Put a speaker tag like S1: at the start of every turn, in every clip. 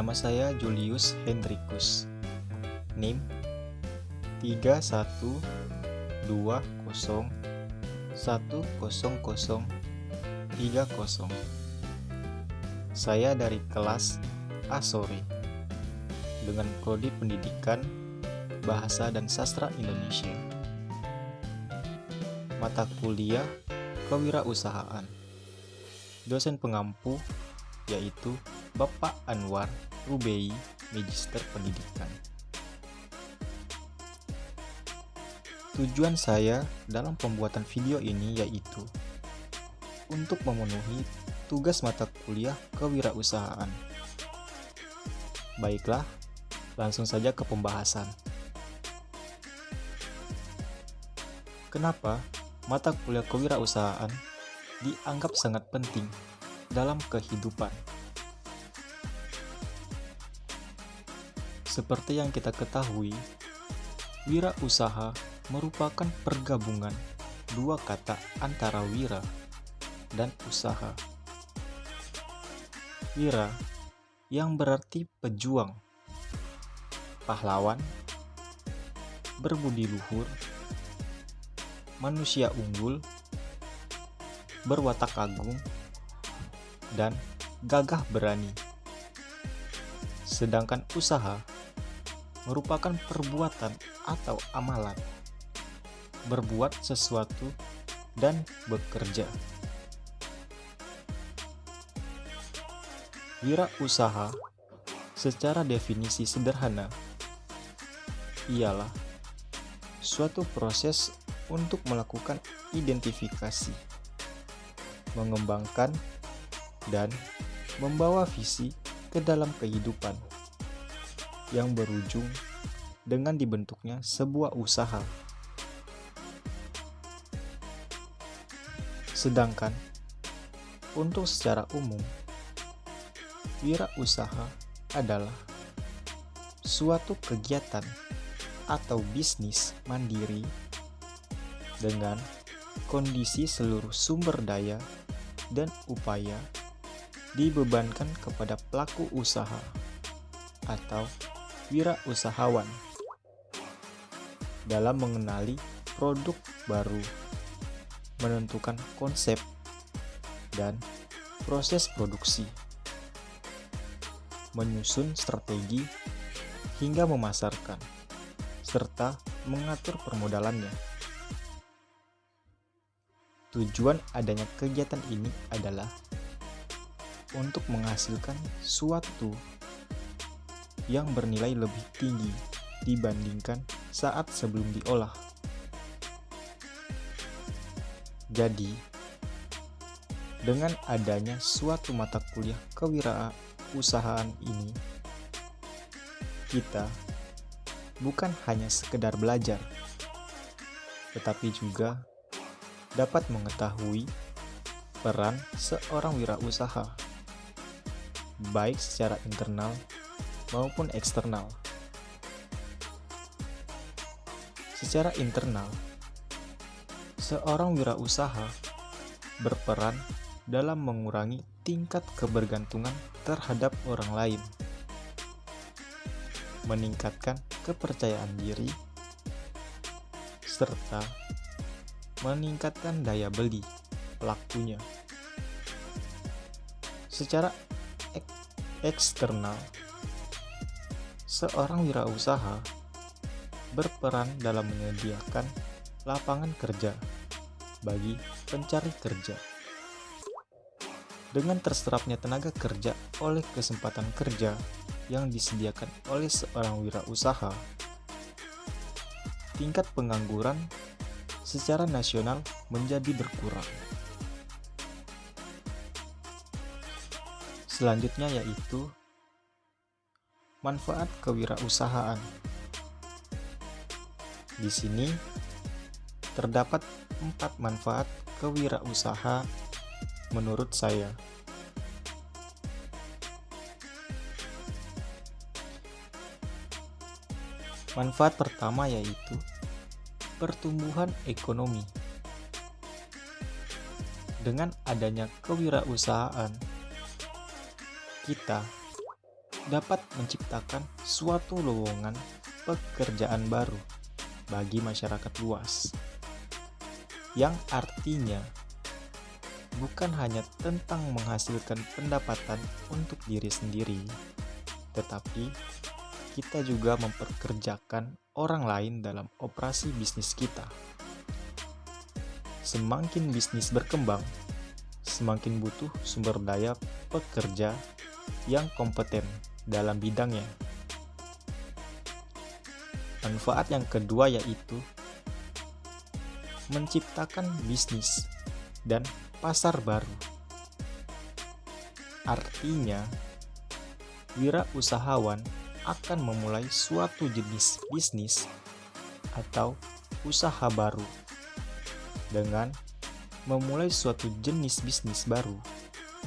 S1: Nama saya Julius Hendrikus. NIM 3120100030. Saya dari kelas A sore dengan prodi Pendidikan, Bahasa dan Sastra Indonesia. Mata kuliah Kewirausahaan. Dosen pengampu yaitu Bapak Anwar Rubei, Magister Pendidikan. Tujuan saya dalam pembuatan video ini yaitu untuk memenuhi tugas mata kuliah kewirausahaan. Baiklah, langsung saja ke pembahasan. Kenapa mata kuliah kewirausahaan dianggap sangat penting dalam kehidupan? Seperti yang kita ketahui, wirausaha merupakan pergabungan dua kata antara wira dan usaha. Wira yang berarti pejuang, pahlawan, berbudi luhur, manusia unggul, berwatak agung, dan gagah berani. Sedangkan usaha merupakan perbuatan atau amalan, berbuat sesuatu dan bekerja. Wirausaha secara definisi sederhana ialah suatu proses untuk melakukan identifikasi, mengembangkan, dan membawa visi ke dalam kehidupan yang berujung dengan dibentuknya sebuah usaha. Sedangkan untuk secara umum, wirausaha adalah suatu kegiatan atau bisnis mandiri dengan kondisi seluruh sumber daya dan upaya dibebankan kepada pelaku usaha atau wirausahawan dalam mengenali produk baru, menentukan konsep dan proses produksi, menyusun strategi hingga memasarkan, serta mengatur permodalannya. Tujuan adanya kegiatan ini adalah untuk menghasilkan suatu yang bernilai lebih tinggi dibandingkan saat sebelum diolah. Jadi, dengan adanya suatu mata kuliah kewirausahaan ini, kita bukan hanya sekedar belajar, tetapi juga dapat mengetahui peran seorang wirausaha, baik secara internal maupun eksternal. Secara internal, seorang wirausaha berperan dalam mengurangi tingkat kebergantungan terhadap orang lain, meningkatkan kepercayaan diri, serta meningkatkan daya beli pelakunya. Secara eksternal, seorang wirausaha berperan dalam menyediakan lapangan kerja bagi pencari kerja. Dengan terserapnya tenaga kerja oleh kesempatan kerja yang disediakan oleh seorang wirausaha, tingkat pengangguran secara nasional menjadi berkurang. Selanjutnya yaitu manfaat kewirausahaan. Di sini terdapat 4 manfaat kewirausahaan menurut saya. Manfaat pertama yaitu pertumbuhan ekonomi. Dengan adanya kewirausahaan, kita dapat menciptakan suatu lowongan pekerjaan baru bagi masyarakat luas, yang artinya bukan hanya tentang menghasilkan pendapatan untuk diri sendiri, tetapi kita juga memperkerjakan orang lain dalam operasi bisnis kita. Semakin bisnis berkembang, semakin butuh sumber daya pekerja yang kompeten dalam bidangnya. Manfaat yang kedua yaitu menciptakan bisnis dan pasar baru. Artinya, wirausahawan akan memulai suatu jenis bisnis atau usaha baru. Dengan memulai suatu jenis bisnis baru,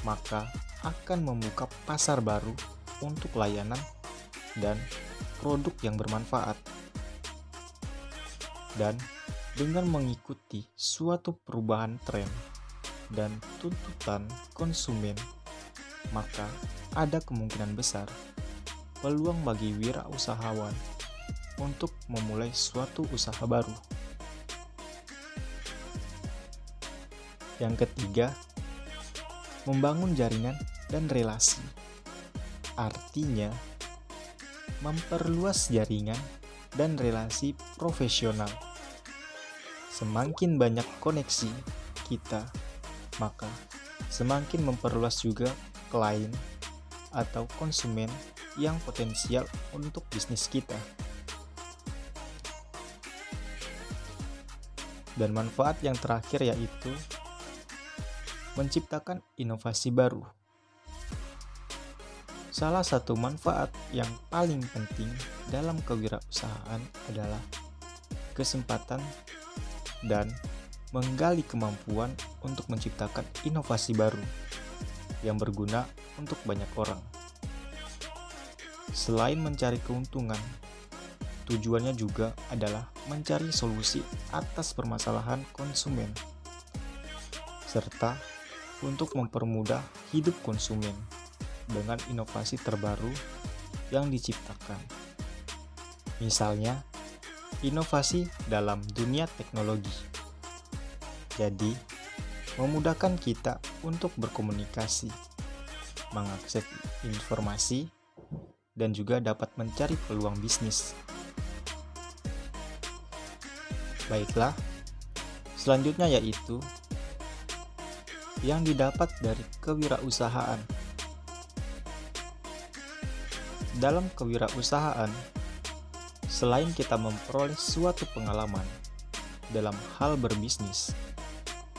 S1: maka akan membuka pasar baru untuk layanan dan produk yang bermanfaat. Dan dengan mengikuti suatu perubahan tren dan tuntutan konsumen, maka ada kemungkinan besar peluang bagi wirausahawan untuk memulai suatu usaha baru. Yang ketiga, membangun jaringan dan relasi. Artinya, memperluas jaringan dan relasi profesional. Semakin banyak koneksi kita, maka semakin memperluas juga klien atau konsumen yang potensial untuk bisnis kita. Dan manfaat yang terakhir yaitu menciptakan inovasi baru. Salah satu manfaat yang paling penting dalam kewirausahaan adalah kesempatan dan menggali kemampuan untuk menciptakan inovasi baru yang berguna untuk banyak orang. Selain mencari keuntungan, tujuannya juga adalah mencari solusi atas permasalahan konsumen, serta untuk mempermudah hidup konsumen dengan inovasi terbaru yang diciptakan. Misalnya, inovasi dalam dunia teknologi. Jadi, memudahkan kita untuk berkomunikasi, mengakses informasi, dan juga dapat mencari peluang bisnis. Baiklah, selanjutnya yaitu yang didapat dari kewirausahaan. Dalam kewirausahaan, selain kita memperoleh suatu pengalaman dalam hal berbisnis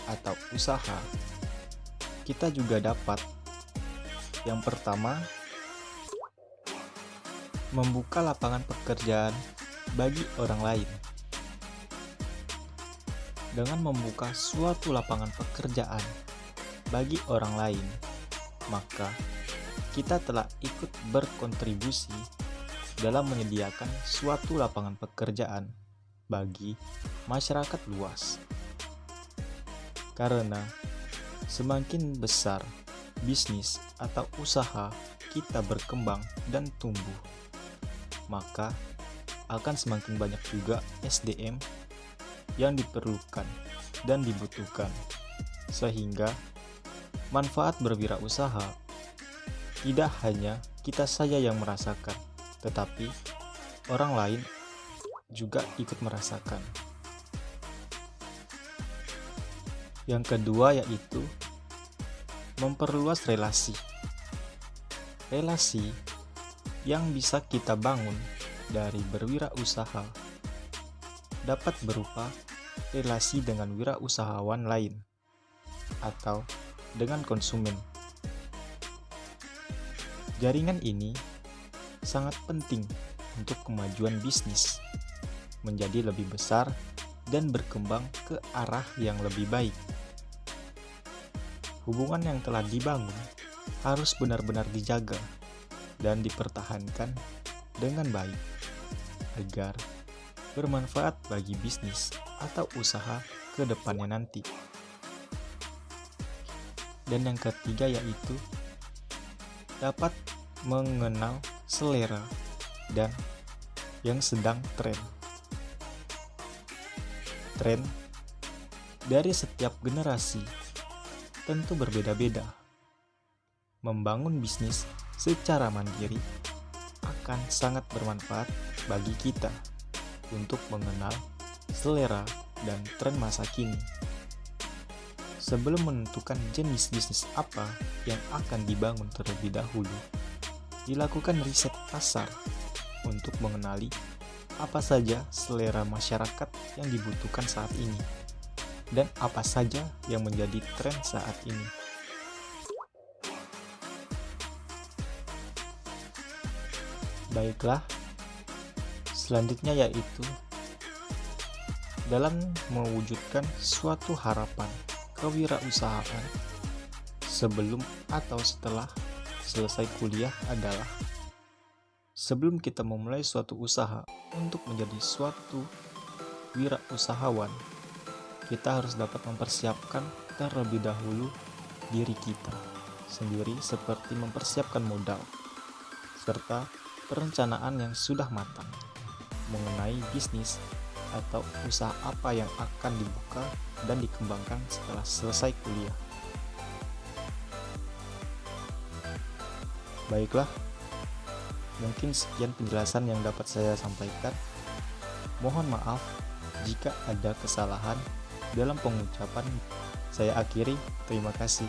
S1: atau usaha, kita juga dapat yang pertama, membuka lapangan pekerjaan bagi orang lain. Dengan membuka suatu lapangan pekerjaan bagi orang lain, maka kita telah ikut berkontribusi dalam menyediakan suatu lapangan pekerjaan bagi masyarakat luas. Karena semakin besar bisnis atau usaha kita berkembang dan tumbuh, maka akan semakin banyak juga SDM yang diperlukan dan dibutuhkan, sehingga manfaat berwirausaha tidak hanya kita saja yang merasakan, tetapi orang lain juga ikut merasakan. Yang kedua yaitu memperluas relasi. Relasi yang bisa kita bangun dari berwirausaha dapat berupa relasi dengan wirausahawan lain atau dengan konsumen. Jaringan ini sangat penting untuk kemajuan bisnis menjadi lebih besar dan berkembang ke arah yang lebih baik. Hubungan yang telah dibangun harus benar-benar dijaga dan dipertahankan dengan baik agar bermanfaat bagi bisnis atau usaha ke depannya nanti. Dan yang ketiga yaitu dapat mengenal selera dan yang sedang tren. Tren dari setiap generasi tentu berbeda-beda. Membangun bisnis secara mandiri akan sangat bermanfaat bagi kita untuk mengenal selera dan tren masa kini. Sebelum menentukan jenis bisnis apa yang akan dibangun terlebih dahulu, dilakukan riset pasar untuk mengenali apa saja selera masyarakat yang dibutuhkan saat ini dan apa saja yang menjadi tren saat ini. Baiklah, selanjutnya yaitu dalam mewujudkan suatu harapan kewirausahaan sebelum atau setelah selesai kuliah adalah sebelum kita memulai suatu usaha untuk menjadi suatu wirausahawan, kita harus dapat mempersiapkan terlebih dahulu diri kita sendiri seperti mempersiapkan modal serta perencanaan yang sudah matang mengenai bisnis atau usaha apa yang akan dibuka dan dikembangkan setelah selesai kuliah. Baiklah, mungkin sekian penjelasan yang dapat saya sampaikan. Mohon maaf jika ada kesalahan dalam pengucapan. Saya akhiri, terima kasih.